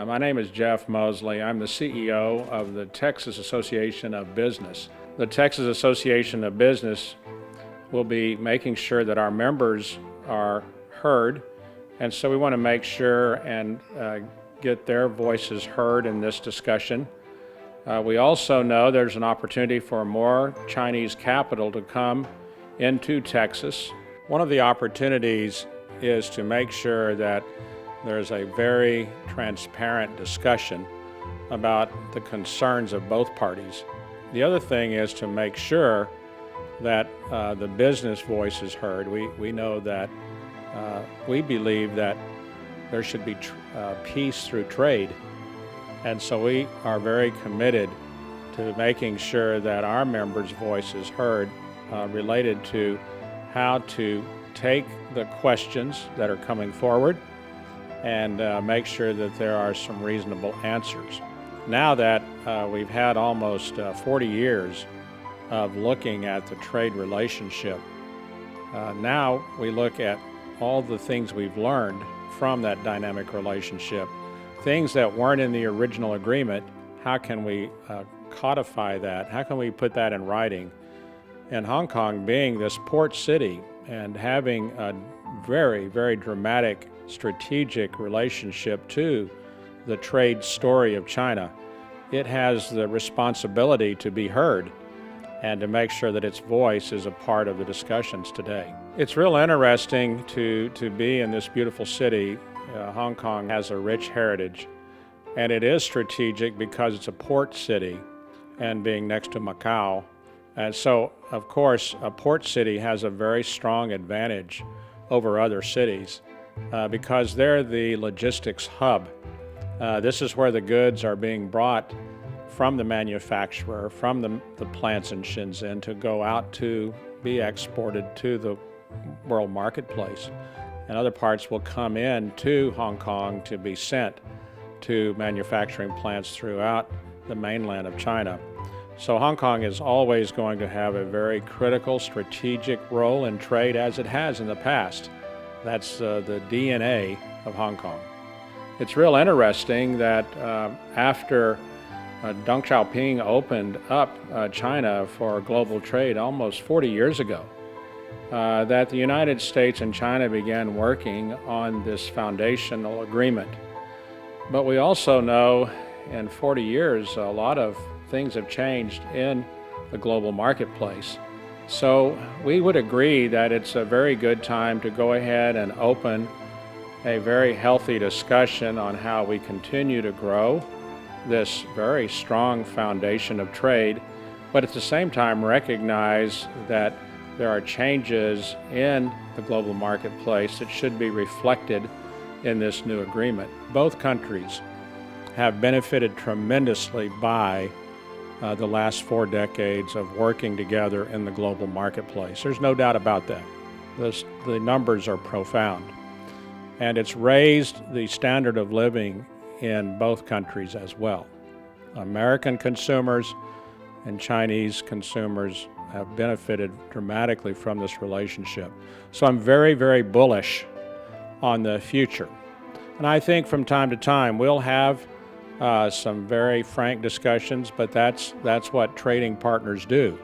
My name is Jeff Moseley. I'm the CEO of the Texas Association of Business. The Texas Association of Business will be making sure that our members are heard, and so we want to make sure and get their voices heard in this discussion. We also know there's an opportunity for more Chinese capital to come into Texas. One of the opportunities is to make sure that there's a very transparent discussion about the concerns of both parties. The other thing is to make sure that the business voice is heard. We know that we believe that there should be peace through trade. And so we are very committed to making sure that our members' voice is heard related to how to take the questions that are coming forward and make sure that there are some reasonable answers. Now that we've had almost 40 years of looking at the trade relationship, now we look at all the things we've learned from that dynamic relationship, things that weren't in the original agreement. How can we codify that? How can we put that in writing? And Hong Kong being this port city and having a very, very dramatic strategic relationship to the trade story of China, it has the responsibility to be heard and to make sure that its voice is a part of the discussions today. It's real interesting to be in this beautiful city. Hong Kong has a rich heritage, and it is strategic because it's a port city and being next to Macau. And so, of course, a port city has a very strong advantage over other cities because they're the logistics hub. This is where the goods are being brought from the manufacturer, from the plants in Shenzhen to go out to be exported to the world marketplace. And other parts will come in to Hong Kong to be sent to manufacturing plants throughout the mainland of China. So Hong Kong is always going to have a very critical strategic role in trade as it has in the past. That's the DNA of Hong Kong. It's real interesting that after Deng Xiaoping opened up China for global trade almost 40 years ago, that the United States and China began working on this foundational agreement. But we also know in 40 years, a lot of things have changed in the global marketplace. So we would agree that it's a very good time to go ahead and open a very healthy discussion on how we continue to grow this very strong foundation of trade, but at the same time recognize that there are changes in the global marketplace that should be reflected in this new agreement. Both countries have benefited tremendously by the last 4 decades of working together in the global marketplace. There's no doubt about that. The numbers are profound. And it's raised the standard of living in both countries as well. American consumers and Chinese consumers have benefited dramatically from this relationship. So I'm very, very bullish on the future. And I think from time to time we'll have some very frank discussions, but that's what trading partners do.